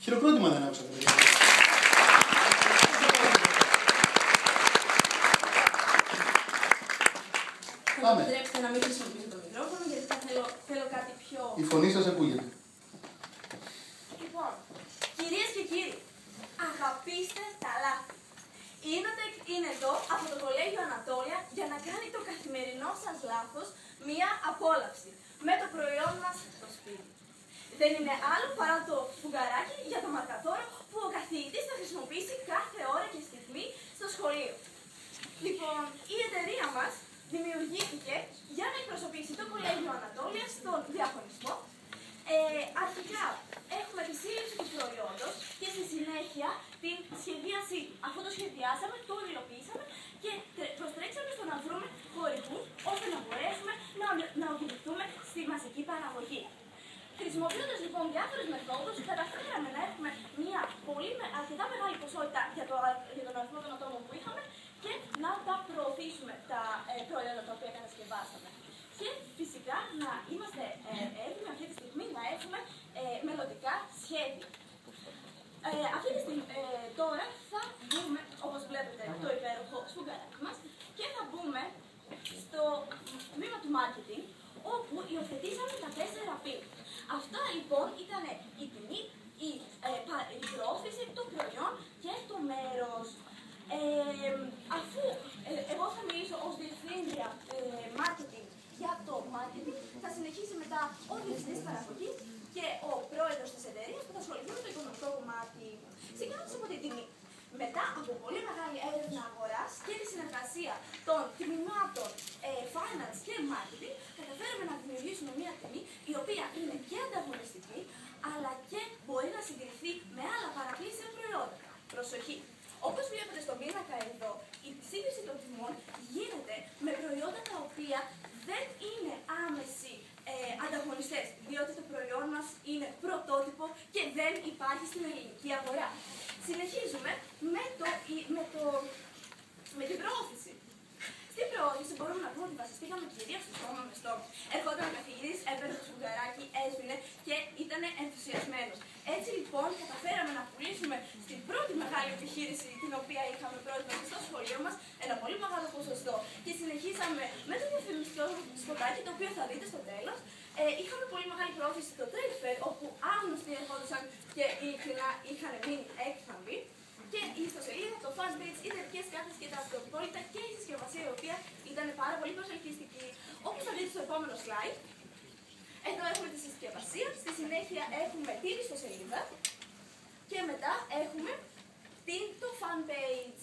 Χειροκρότημα δεν άκουσα. Θα μου επιτρέψετε να μην χρησιμοποιήσω το μικρόφωνο, γιατί θέλω κάτι πιο... Η φωνή σας ακούγεται. Λοιπόν, κυρίες και κύριοι, αγαπήστε τα λάθη. Είναι εδώ από το Κολέγιο Ανατόλια για να κάνει το καθημερινό σας λάθος μία απόλαυση με το προϊόν μας στο σπίτι. Δεν είναι άλλο παρά το φουγγαράκι για το μαρκαδόρο που ο καθηγητής θα χρησιμοποιήσει κάθε ώρα και στιγμή στο σχολείο. Λοιπόν, η εταιρεία μας δημιουργήθηκε για να εκπροσωπήσει το Κολέγιο Ανατόλια στον διαγωνισμό. Αρχικά έχουμε τη σύλληψη του προϊόντος και στη συνέχεια την σχεδίασή. Αφού το σχεδιάσαμε, το υλοποιήσαμε και προστρέξαμε στο να βρούμε χορηγούς ώστε να μπορέσουμε να οδηγηθούμε στη μαζική παραγωγή. Χρησιμοποιώντας λοιπόν διάφορες μεθόδους, καταφέραμε να έχουμε μια αρκετά μεγάλη ποσότητα για τον αριθμό των ατόμων που είχαμε και να τα προωθήσουμε τα προϊόντα τα οποία κατασκευάσαμε. Και φυσικά να είμαστε έτοιμοι αυτή τη στιγμή να έχουμε μελλοντικά σχέδια. Αυτή τη στιγμή τώρα θα μπούμε, όπως βλέπετε, το υπέροχο σφουγγαράκι μας και θα μπούμε στο τμήμα του marketing, όπου υιοθετήσαμε τα 4P. Αυτά λοιπόν ήταν η τιμή, η προώθηση, το προϊόν και το μέρος. Αφού εγώ θα μιλήσω ως διευθύντρια marketing για το marketing, θα συνεχίσει μετά ο διευθυντής παραγωγής και ο πρόεδρος της εταιρείας που θα ασχοληθεί με το οικονομικό κομμάτι. Ξεκινώντας από την τιμή. Μετά από πολύ μεγάλη έρευνα αγοράς και τη συνεργασία των τμήματων finance και marketing, καταφέραμε να δημιουργήσουμε μια τιμή η οποία είναι και ανταγωνιστική, αλλά και μπορεί να συγκριθεί με άλλα παραπλήσια προϊόντα. Προσοχή! Όπως βλέπετε στον πίνακα εδώ, η σύγκριση των τιμών γίνεται με προϊόντα τα οποία δεν είναι άμεση ανταγωνιστές, διότι το προϊόν μας είναι πρωτότυπο και δεν υπάρχει στην ελληνική αγορά. Συνεχίζουμε με την προώθηση. Στην προώθηση μπορούμε να πούμε ότι βασιστήκαμε κυρίως στο στόμα με στόμα. Ερχόταν ο καθηγητής, έπαιρνε το σφουγγαράκι, έσβηνε και ήταν ενθουσιασμένος. Έτσι λοιπόν καταφέραμε να πουλήσουμε στην πρώτη μεγάλη επιχείρηση την οποία είχαμε πρόσβαση στο σχολείο μας ένα πολύ μεγάλο ποσοστό. Και συνεχίσαμε με το διαφημιστικό σποτάκι, το οποίο θα δείτε στο τέλος. Είχαμε πολύ μεγάλη προώθηση στο Trade Fair, όπου άγνωστοι ερχόντουσαν και ειλικρινά είχαν μείνει έκθαμβοι. Και η ιστοσελίδα, το Fastbits, οι τερικές κάρτες και τα αυτοκόλλητα και η συσκευασία η οποία ήταν πάρα πολύ προσελκυστική. Όπως θα δείτε στο επόμενο slide, εδώ έχουμε τη συσκευασία, στη συνέχεια έχουμε την ιστοσελίδα και μετά έχουμε το fanpage.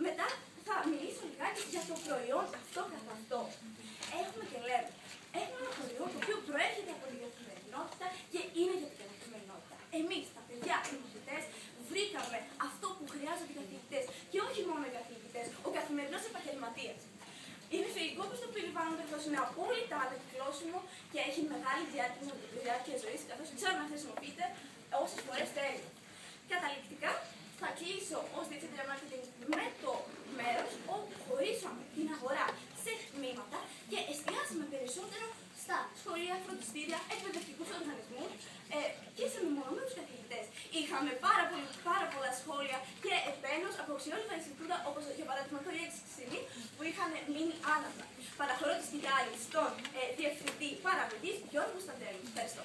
Μετά θα μιλήσω λιγάκι για το προϊόν αυτό καθ' αυτό. Έχουμε και λέμε, έχουμε ένα προϊόν το οποίο προέρχεται από την καθημερινότητα και είναι για την καθημερινότητα. Εμείς, τα παιδιά, οι μαθητές, βρήκαμε αυτό που χρειάζονται οι καθηγητές και όχι μόνο οι καθηγητές, ο καθημερινός επαγγελματίας. Είναι φιλικό προς το περιβάλλον, καθώς είναι απόλυτα ανακυκλώσιμο και έχει μεγάλη διάρκεια ζωής, καθώς ξέρω να χρησιμοποιείτε όσες φορές θέλει. Καταληκτικά, θα κλείσω ως διευθύντρια marketing με το μέρος όπου χωρίσαμε την αγορά σε τμήματα και εστιάσαμε περισσότερο στα σχολεία, φροντιστήρια, εκπαιδευτικούς οργανισμούς και σε μεμονωμένους καθηγητές. Είχαμε πάρα πολλά σχόλια και επένους από αξιόλογα Ινστιτούτα, όπως για παράδειγμα το ΙΕΞ που είχαν μείνει άναυτα. Παραχωρώ τη σκητάλη στον Διευθυντή Παραγωγής, Γιώργο Σταντέλου. Ευχαριστώ.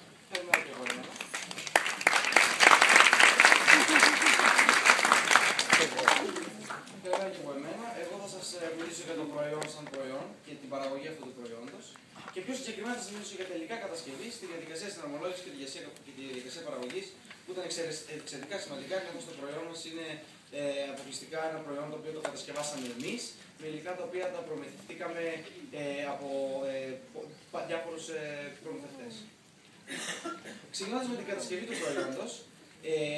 Εγώ θα σας μιλήσω για το προϊόν σαν προϊόν και την παραγωγή αυτού του προϊόντος. Και πιο συγκεκριμένα θα σας μιλήσω για τα υλικά κατασκευή, τη διαδικασία συναρμολόγησης και τη διαδικασία παραγωγής, που ήταν εξαιρετικά σημαντικά, καθώς το προϊόν μας είναι αποκλειστικά ένα προϊόν το οποίο το κατασκευάσαμε εμείς, με υλικά τα οποία τα προμηθευτήκαμε από διάφορους προμηθευτές. Ξεκινώντας με την κατασκευή του προϊόντος,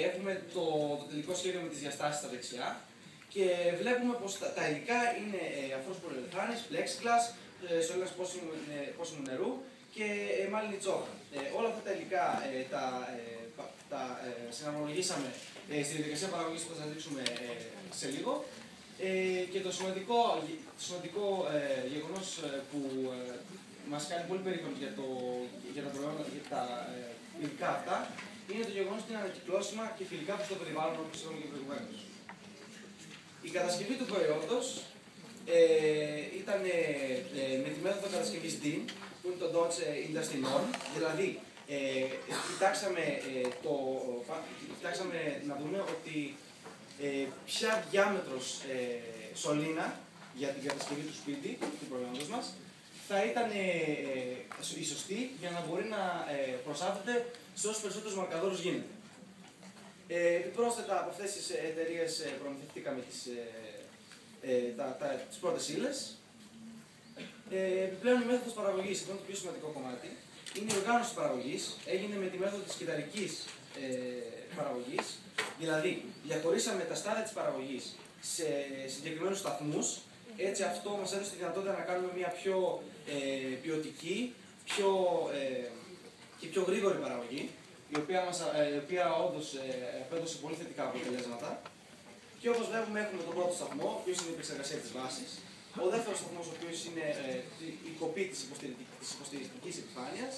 έχουμε το τελικό σχέδιο με τις διαστάσεις στα δεξιά και βλέπουμε πως τα υλικά είναι αφρός πολυουρεθάνης, plexiglass, σωλήνας πόσιμου νερού και μάλινη τσόχα. Όλα αυτά τα υλικά τα συναρμολογήσαμε στη διαδικασία παραγωγής που θα σας δείξουμε σε λίγο. Και το σημαντικό γεγονός που μας κάνει πολύ περήφανος για τα υλικά αυτά είναι το γεγονός ότι είναι ανακυκλώσιμα και φιλικά προς το περιβάλλον, όπως είπαμε και προηγουμένως. Η κατασκευή του προϊόντος ήταν με τη μέθοδο κατασκευής DIN, που είναι το Dodge Industry Norm, δηλαδή κοιτάξαμε να δούμε ότι ποια διάμετρος σωλήνα για την κατασκευή του σπίτι, του προϊόντος μας, θα ήταν η σωστή για να μπορεί να προσάπτεται σε όσους περισσότερους μαρκαδόρους γίνεται. Επιπρόσθετα από αυτές τις εταιρείες προμηθευτήκαμε τις πρώτες ύλες. Επιπλέον η μέθοδος παραγωγής, αυτό είναι το πιο σημαντικό κομμάτι, είναι η οργάνωση της παραγωγής, έγινε με τη μέθοδο της κυταρικής παραγωγής, δηλαδή διαχωρίσαμε τα στάδια της παραγωγής σε συγκεκριμένους σταθμούς, έτσι αυτό μας έδωσε τη δυνατότητα να κάνουμε μια πιο ποιοτική και πιο γρήγορη παραγωγή, η οποία όντως απέδωσε πολύ θετικά αποτελέσματα. Και όπως βλέπουμε έχουμε τον πρώτο σταθμό, ο οποίος είναι η επεξεργασία της βάσης. Ο δεύτερος σταθμός, ο οποίος είναι η κοπή της υποστηρικτικής επιφάνειας.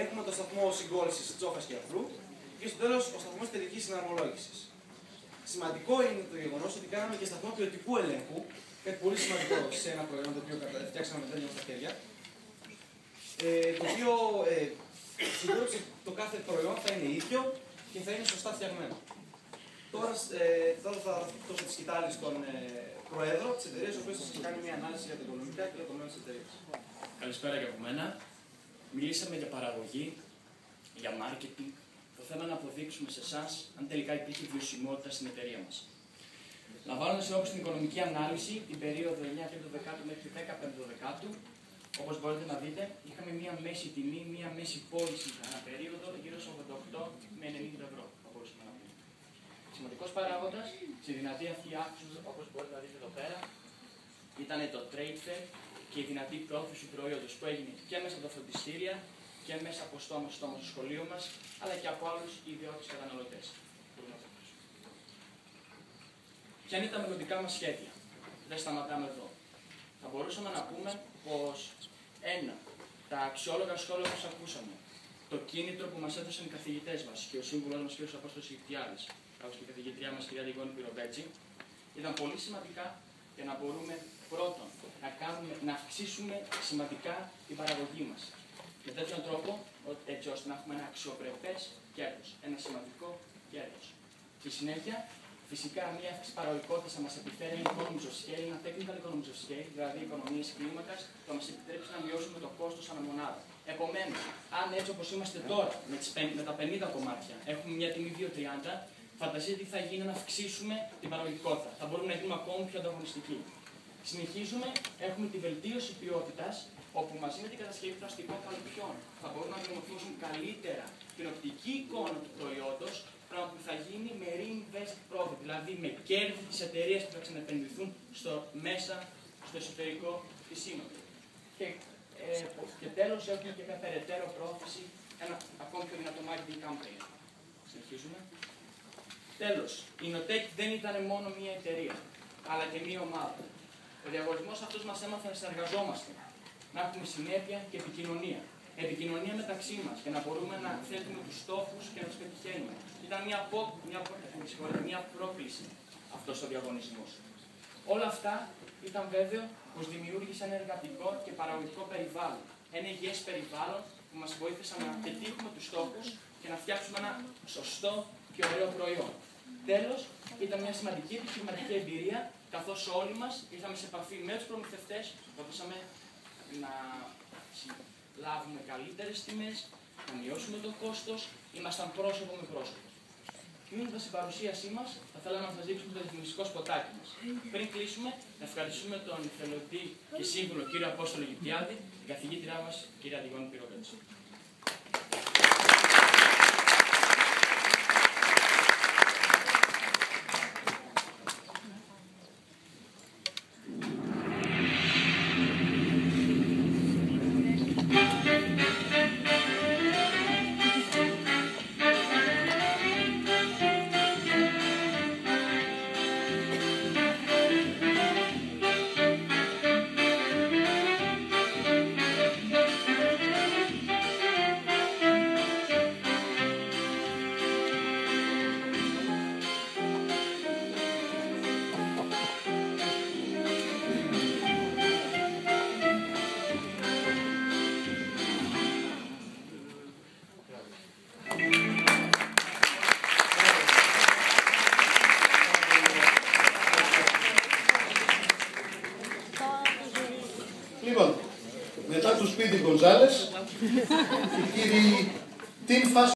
Έχουμε τον σταθμό συγκόλλησης τσόχας και αφρού. Και στο τέλος, ο σταθμός τελικής συναρμολόγησης. Σημαντικό είναι το γεγονός ότι κάναμε και σταθμό ποιοτικού ελέγχου, κάτι πολύ σημαντικό σε ένα προϊόν το οποίο φτιάξαμε με τέλεια στα χέρια. Το οποίο σίγουρα το κάθε προϊόν θα είναι ίδιο και θα είναι σωστά φτιαγμένο. Τώρα θα δώσω τη σκητάλη στον Προέδρο της εταιρείας, ο οποίος θα σας κάνει μια ανάλυση για τα οικονομικά και το μέλλον της εταιρείας. Καλησπέρα και από μένα. Μιλήσαμε για παραγωγή, για marketing. Το θέμα είναι να αποδείξουμε σε εσάς αν τελικά υπήρχε βιωσιμότητα στην εταιρεία μας. Λαμβάνοντας υπόψη την οικονομική ανάλυση, την περίοδο 9 μέχρι 10 όπως μπορείτε να δείτε, είχαμε μία μέση τιμή, μία μέση πώληση ανά περίοδο γύρω στο 88 με 90 ευρώ, θα μπορούσαμε να πούμε. Σημαντικός παράγοντας στη δυνατή αυτή αύξηση, όπως μπορείτε να δείτε εδώ πέρα, ήταν το trade fair και η δυνατή πρόθεση του προϊόντος που έγινε και μέσα από τα φροντιστήρια και μέσα από στόμα στο σχολείο μας, αλλά και από άλλους ιδιώτες καταναλωτές. Ποια είναι τα μελλοντικά μας σχέδια? Δεν σταματάμε εδώ. Θα μπορούσαμε να πούμε πως τα αξιόλογα σχόλια που ακούσαμε, το κίνητρο που μας έδωσαν οι καθηγητές μας και ο σύμβουλος μας κ. Απόστολος Ιγκτιάδης, καθώς και η καθηγήτριά μας κ. Αντιγόνη Πυρομπέτση, ήταν πολύ σημαντικά για να μπορούμε πρώτον να αυξήσουμε σημαντικά την παραγωγή μας. Με τέτοιον τρόπο, έτσι ώστε να έχουμε ένα αξιοπρεπές κέρδος, ένα σημαντικό κέρδος. Στη συνέχεια, φυσικά, μια αύξηση παραγωγικότητας θα μας επιφέρει ένα economies of scale, ένα technical economies of scale, δηλαδή οικονομίες κλίμακας, που θα μας επιτρέψει να μειώσουμε το κόστος ανά μονάδα. Επομένως, αν έτσι όπως είμαστε τώρα, με τα 50 κομμάτια, έχουμε μια τιμή 2,30, φανταστείτε τι θα γίνει να αυξήσουμε την παραγωγικότητα. Θα μπορούμε να γίνουμε ακόμη πιο ανταγωνιστικοί. Συνεχίζουμε, έχουμε τη βελτίωση ποιότητας, όπου μαζί με την κατασκευή πλαστικών καλυπιών θα μπορούμε να δημιουργήσουμε καλύτερα την οπτική εικόνα του προϊόντος, πράγμα που θα γίνει με reinvest profit, δηλαδή με κέρδη της εταιρείας που θα ξαναεπενδυθούν μέσα στο εσωτερικό της σύνολου. Και τέλος έχουμε και μια περαιτέρω πρόθεση, ένα ακόμη πιο δυνατό marketing campaign. Συνεχίζουμε. Τέλος, η Notech δεν ήταν μόνο μια εταιρεία, αλλά και μια ομάδα. Ο διαγωνισμός αυτός μας έμαθε να συνεργαζόμαστε, να έχουμε συνέπεια και επικοινωνία. Επικοινωνία μεταξύ μας και να μπορούμε να θέτουμε τους στόχους και να τους πετυχαίνουμε. Ήταν μια πρόκληση αυτός ο διαγωνισμός. Όλα αυτά ήταν βέβαιο πως δημιούργησε ένα εργατικό και παραγωγικό περιβάλλον. Ένα υγιές περιβάλλον που μας βοήθησε να πετύχουμε τους στόχους και να φτιάξουμε ένα σωστό και ωραίο προϊόν. Τέλος, ήταν μια σημαντική επιχειρηματική εμπειρία, καθώς όλοι μας ήρθαμε σε επαφή με τους προμηθευτές, μπορούσαμε να λάβουμε καλύτερες τιμές, να μειώσουμε το κόστος, ήμασταν πρόσωπο με πρόσωπο. Κλείνοντας την παρουσίασή μας, θα θέλαμε να σας δείξουμε το διαφημιστικό σποτάκι μας. Πριν κλείσουμε, να ευχαριστούμε τον εθελοντή και σύμβουλο κ. Απόστολο Ιγκτιάδη, την καθηγήτριά μας κ. Αντιγόνη Πυρομπέτση. Λοιπόν, μετά του Σπίτι Γκονζάλες, οι κύριοι Τιμ